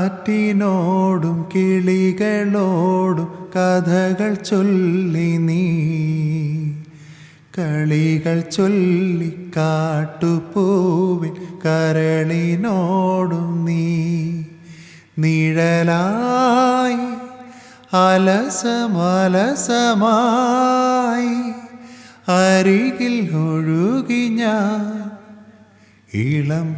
പൂങ്കാറ്റിനോടും കിളികളോടും കഥകൾ ചൊല്ലി നീ കളികൾ ചൊല്ലി കാട്ടുപൂവിൻ കരളിനോടും നീ നിഴലായി അലസമലസമായി അരികിൽ ഒഴുകി ഞാൻ ഇളം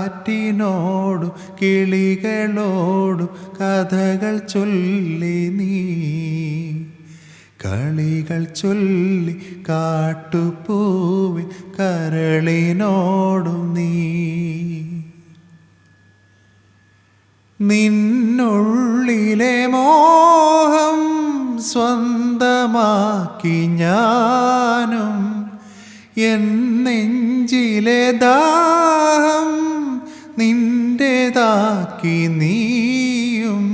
പൂങ്കാറ്റിനോടും കിളികളോടും കഥകൾ ചൊല്ലി നീ കളികൾ ചൊല്ലി കാട്ടുപൂവിൻ കരളിനോടും നീ നിന്നുള്ളിലെ മോഹം സ്വന്തമാക്കി ഞാനും എൻ നെഞ്ചിലെ ദാഹം നിന്റേതാക്കി നീയും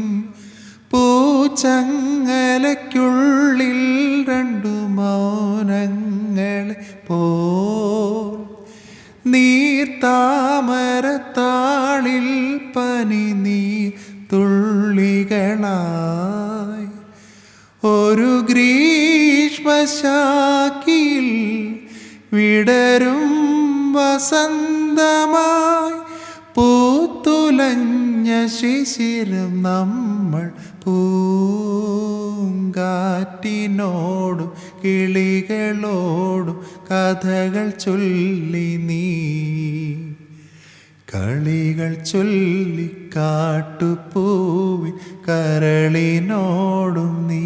പൂച്ചങ്ങലയ്ക്കുള്ളിൽ രണ്ടു മൗനങ്ങളെ പോൽ നീർത്താമരത്താളിൽ പനി നീ തുള്ളികളായി ഒരു ഗ്രീഷ്മശാഖിയിൽ വിടരും വസന്തമായി പൂത്തുലഞ്ഞ ശിശിരം നമ്മൾ പൂങ്കാറ്റിനോടും കിളികളോടും കഥകൾ ചൊല്ലി നീ കളികൾ ചൊല്ലി കാട്ടുപൂവിൻ കരളിനോടും നീ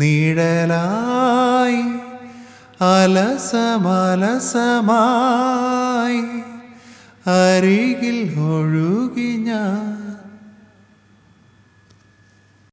നിഴലായി അലസമലസമായി അരികിൽ ഒഴുകി ഞാൻ